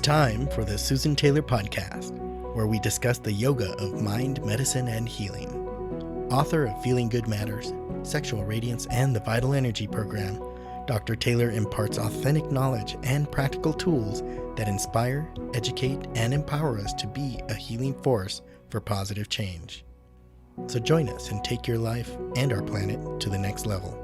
time for the Susan Taylor Podcast, where we discuss the yoga of mind, medicine, and healing. Author of Feeling Good Matters, Sexual Radiance, and the Vital Energy Program, Dr. Taylor imparts authentic knowledge and practical tools that inspire, educate, and empower us to be a healing force for positive change. So join us and take your life and our planet to the next level.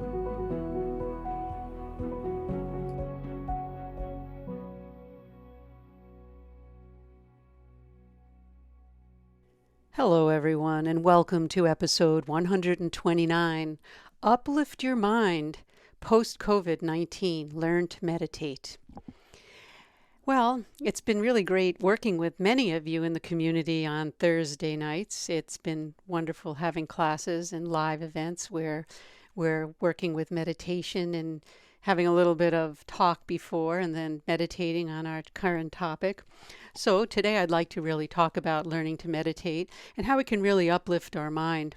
Hello, everyone, and welcome to episode 129, Uplift Your Mind, Post-COVID-19, Learn to Meditate. Well, it's been really great working with many of you in the community on Thursday nights. It's been wonderful having classes and live events where we're working with meditation and having a little bit of talk before and then meditating on our current topic. So today I'd like to really talk about learning to meditate and how we can really uplift our mind.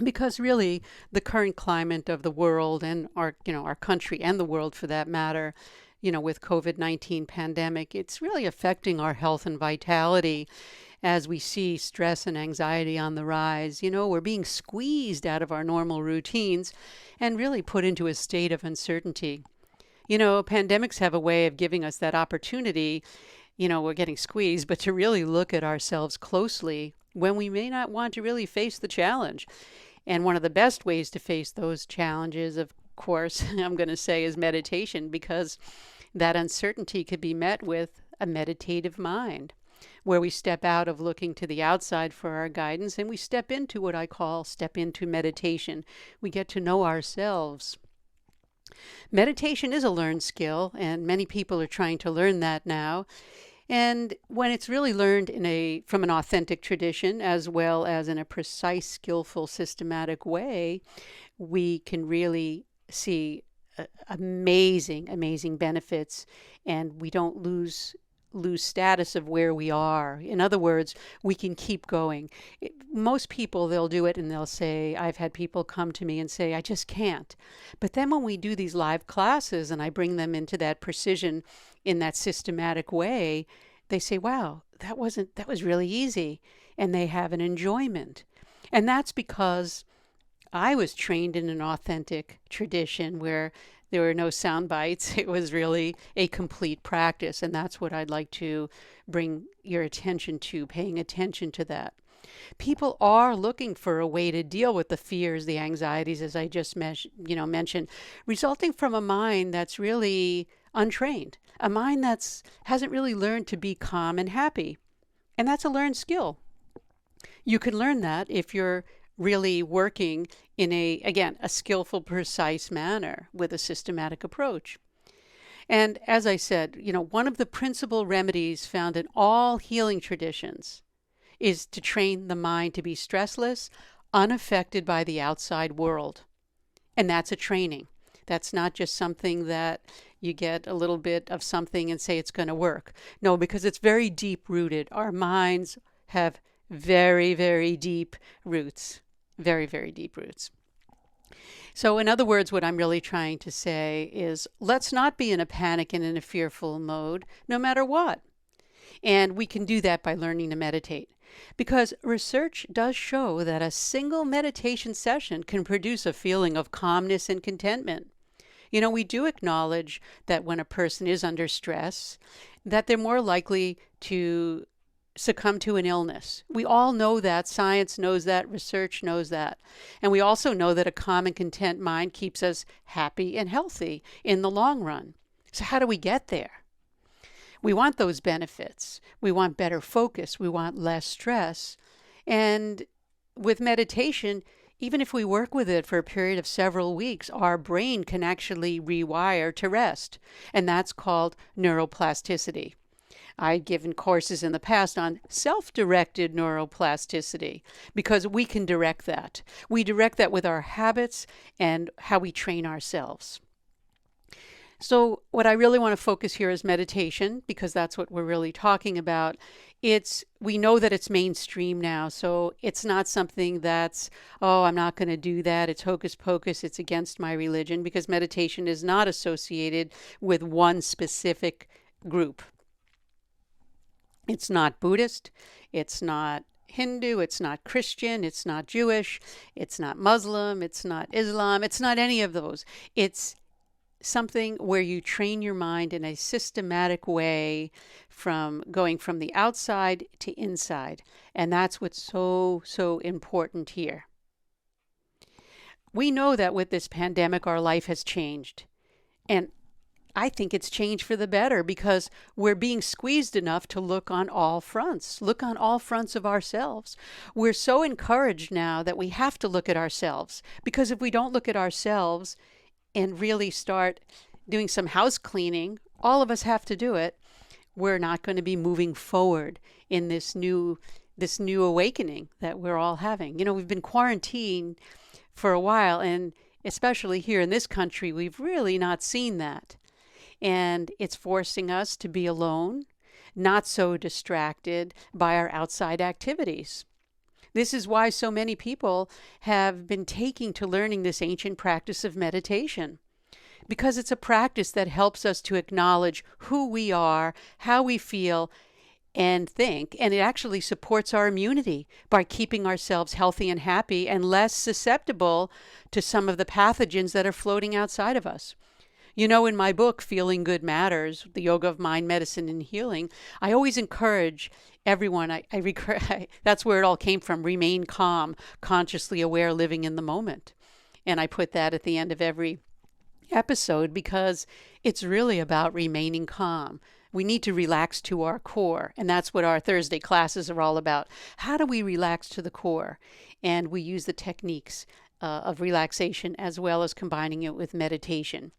Because really the current climate of the world and our country and the world for that matter, with COVID-19 pandemic, it's really affecting our health and vitality as we see stress and anxiety on the rise. We're being squeezed out of our normal routines and really put into a state of uncertainty. Pandemics have a way of giving us that opportunity. We're getting squeezed, but to really look at ourselves closely when we may not want to really face the challenge. And one of the best ways to face those challenges, of course, I'm going to say is meditation, because that uncertainty could be met with a meditative mind, where we step out of looking to the outside for our guidance and we step into what I call step into meditation. We get to know ourselves. Meditation is a learned skill, and many people are trying to learn that now. And when it's really learned from an authentic tradition, as well as in a precise, skillful, systematic way, we can really see amazing benefits, and we don't lose status of where we are. In other words, we can keep going. Most people, they'll do it and they'll say, I've had people come to me and say, I just can't. But then when we do these live classes and I bring them into that precision in that systematic way, they say, wow, that was really easy. And they have an enjoyment. And that's because I was trained in an authentic tradition where there were no sound bites. It was really a complete practice. And that's what I'd like to bring your attention to, paying attention to that. People are looking for a way to deal with the fears, the anxieties, as I just mentioned, resulting from a mind that's really untrained, a mind that hasn't really learned to be calm and happy. And that's a learned skill. You can learn that if you're really working in a skillful, precise manner with a systematic approach. And as I said, one of the principal remedies found in all healing traditions is to train the mind to be stressless, unaffected by the outside world. And that's a training. That's not just something that you get a little bit of something and say it's going to work. No, because it's very deep rooted. Our minds have very, very deep roots. Very, very deep roots. So in other words, what I'm really trying to say is let's not be in a panic and in a fearful mode, no matter what. And we can do that by learning to meditate. Because research does show that a single meditation session can produce a feeling of calmness and contentment. We do acknowledge that when a person is under stress, that they're more likely to succumb to an illness. We all know that. Science knows that. Research knows that. And we also know that a calm and content mind keeps us happy and healthy in the long run. So how do we get there? We want those benefits. We want better focus. We want less stress. And with meditation, even if we work with it for a period of several weeks, our brain can actually rewire to rest. And that's called neuroplasticity. I've given courses in the past on self-directed neuroplasticity because we can direct that. We direct that with our habits and how we train ourselves. So what I really want to focus here is meditation, because that's what we're really talking about. We know that it's mainstream now, so it's not something that's, I'm not going to do that. It's hocus pocus. It's against my religion, because meditation is not associated with one specific group. It's not Buddhist, it's not Hindu, it's not Christian, it's not Jewish, it's not Muslim, it's not Islam, it's not any of those. It's something where you train your mind in a systematic way from going from the outside to inside. And that's what's so important here. We know that with this pandemic, our life has changed. And I think it's changed for the better because we're being squeezed enough to look on all fronts of ourselves. We're so encouraged now that we have to look at ourselves, because if we don't look at ourselves and really start doing some house cleaning, all of us have to do it, we're not going to be moving forward in this new awakening that we're all having. We've been quarantined for a while, and especially here in this country, we've really not seen that. And it's forcing us to be alone, not so distracted by our outside activities. This is why so many people have been taking to learning this ancient practice of meditation, because it's a practice that helps us to acknowledge who we are, how we feel, and think, and it actually supports our immunity by keeping ourselves healthy and happy and less susceptible to some of the pathogens that are floating outside of us. In my book, Feeling Good Matters, the Yoga of Mind, Medicine, and Healing, I always encourage everyone, that's where it all came from, remain calm, consciously aware, living in the moment. And I put that at the end of every episode because it's really about remaining calm. We need to relax to our core, and that's what our Thursday classes are all about. How do we relax to the core? And we use the techniques of relaxation as well as combining it with meditation.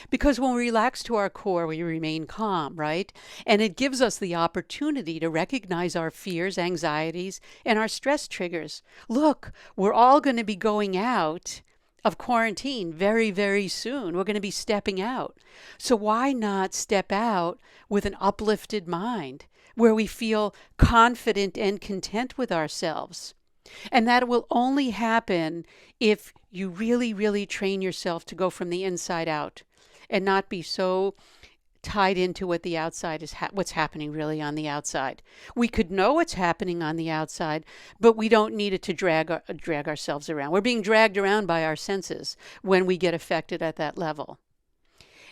Because when we relax to our core, we remain calm, right? And it gives us the opportunity to recognize our fears, anxieties, and our stress triggers. Look, we're all going to be going out of quarantine very, very soon. We're going to be stepping out. So why not step out with an uplifted mind where we feel confident and content with ourselves? And that will only happen if you really, really train yourself to go from the inside out and not be so tied into what the outside is, what's happening really on the outside. We could know what's happening on the outside, but we don't need it to drag ourselves around. We're being dragged around by our senses when we get affected at that level.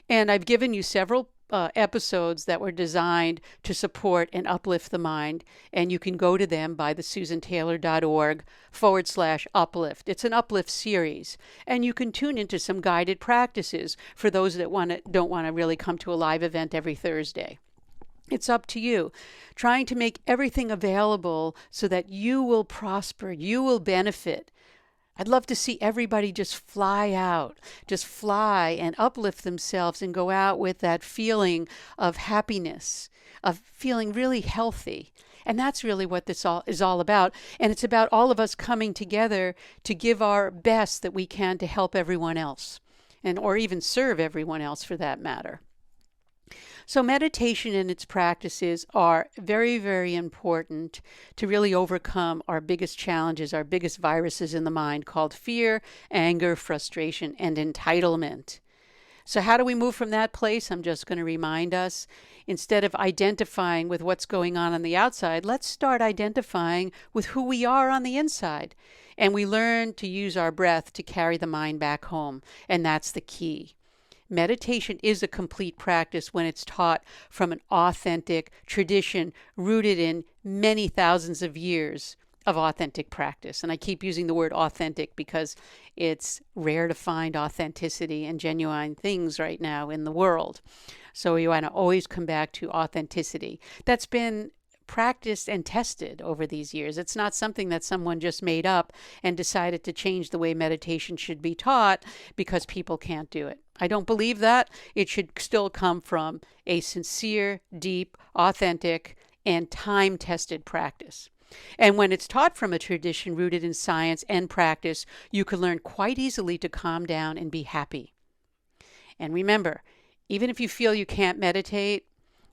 And I've given you several episodes that were designed to support and uplift the mind, and you can go to them by thesusantaylor.org/uplift. It's an uplift series, and you can tune into some guided practices for those that don't want to really come to a live event every Thursday. It's up to you, trying to make everything available so that you will prosper, you will benefit. I'd love to see everybody just fly and uplift themselves and go out with that feeling of happiness, of feeling really healthy. And that's really what this is all about. And it's about all of us coming together to give our best that we can to help everyone else, or even serve everyone else for that matter. So meditation and its practices are very, very important to really overcome our biggest challenges, our biggest viruses in the mind called fear, anger, frustration, and entitlement. So how do we move from that place? I'm just going to remind us, instead of identifying with what's going on the outside, let's start identifying with who we are on the inside. And we learn to use our breath to carry the mind back home. And that's the key. Meditation is a complete practice when it's taught from an authentic tradition rooted in many thousands of years of authentic practice. And I keep using the word authentic because it's rare to find authenticity and genuine things right now in the world. So you want to always come back to authenticity. That's been practiced and tested over these years. It's not something that someone just made up and decided to change the way meditation should be taught because people can't do it. I don't believe that. It should still come from a sincere, deep, authentic, and time-tested practice. And when it's taught from a tradition rooted in science and practice, you can learn quite easily to calm down and be happy. And remember, even if you feel you can't meditate,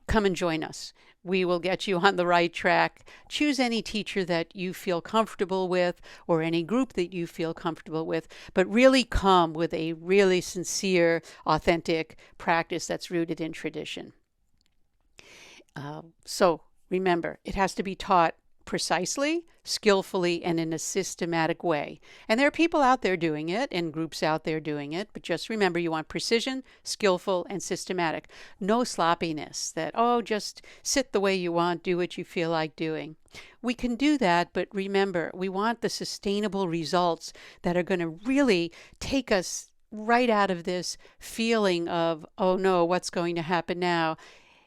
come and join us. We will get you on the right track. Choose any teacher that you feel comfortable with or any group that you feel comfortable with, but really come with a really sincere, authentic practice that's rooted in tradition. So Remember, it has to be taught precisely, skillfully, and in a systematic way. And there are people out there doing it and groups out there doing it, but just remember you want precision, skillful, and systematic. No sloppiness that, oh, just sit the way you want, do what you feel like doing. We can do that, but remember, we want the sustainable results that are going to really take us right out of this feeling of, oh no, what's going to happen now?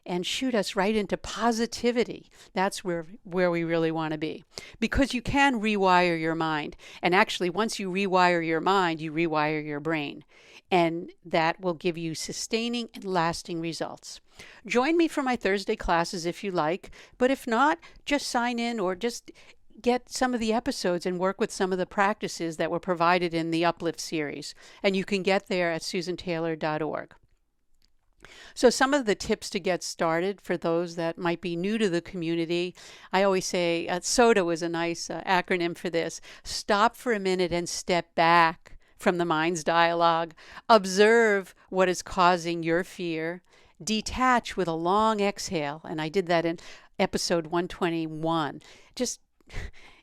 And shoot us right into positivity. That's where we really want to be. Because you can rewire your mind. And actually, once you rewire your mind, you rewire your brain. And that will give you sustaining and lasting results. Join me for my Thursday classes if you like. But if not, just sign in or just get some of the episodes and work with some of the practices that were provided in the Uplift series. And you can get there at susantaylor.org. So some of the tips to get started for those that might be new to the community, I always say SOTA was a nice acronym for this. Stop for a minute and step back from the mind's dialogue. Observe what is causing your fear. Detach with a long exhale. And I did that in episode 121. Just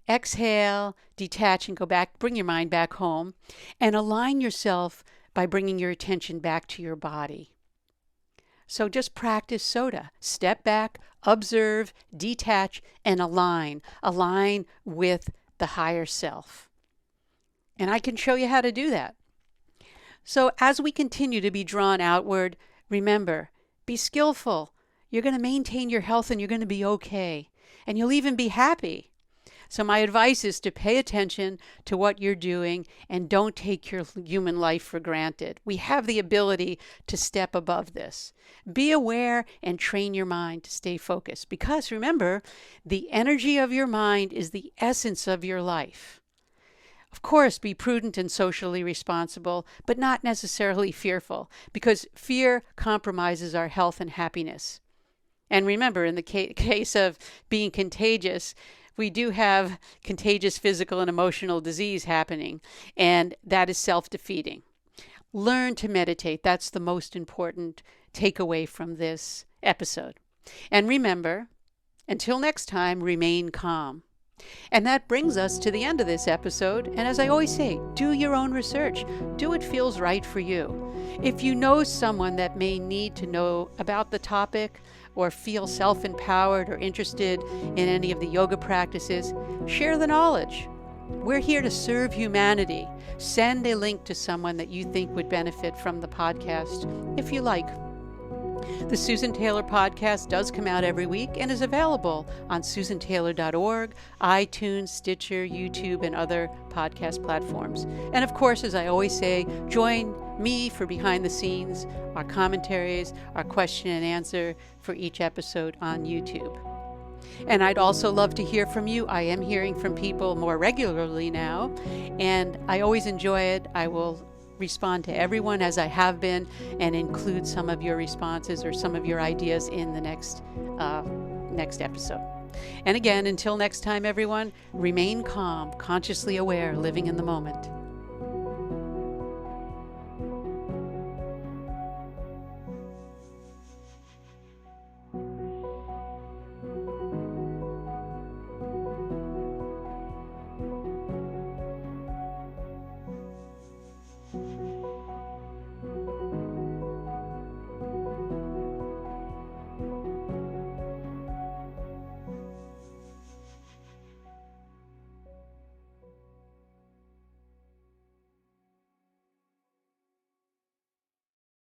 exhale, detach, and go back. Bring your mind back home. And align yourself by bringing your attention back to your body. So just practice SOTA. Step back, observe, detach, and align. Align with the higher self. And I can show you how to do that. So as we continue to be drawn outward, remember, be skillful. You're going to maintain your health and you're going to be okay. And you'll even be happy. So my advice is to pay attention to what you're doing and don't take your human life for granted. We have the ability to step above this. Be aware and train your mind to stay focused. Because remember, the energy of your mind is the essence of your life. Of course, be prudent and socially responsible, but not necessarily fearful, because fear compromises our health and happiness. And remember, in the case of being contagious, we do have contagious physical and emotional disease happening, and that is self-defeating. Learn to meditate. That's the most important takeaway from this episode. And remember, until next time, remain calm. And that brings us to the end of this episode. And as I always say, do your own research. Do what feels right for you. If you know someone that may need to know about the topic or feel self-empowered or interested in any of the yoga practices, share the knowledge. We're here to serve humanity. Send a link to someone that you think would benefit from the podcast, if you like. The Susan Taylor podcast does come out every week and is available on susantaylor.org, iTunes, Stitcher, YouTube, and other podcast platforms. And of course, as I always say, join me for behind the scenes, our commentaries, our question and answer for each episode on YouTube. And I'd also love to hear from you. I am hearing from people more regularly now, and I always enjoy it. I will respond to everyone as I have been and include some of your responses or some of your ideas in the next episode. And again, until next time, everyone, remain calm, consciously aware, living in the moment.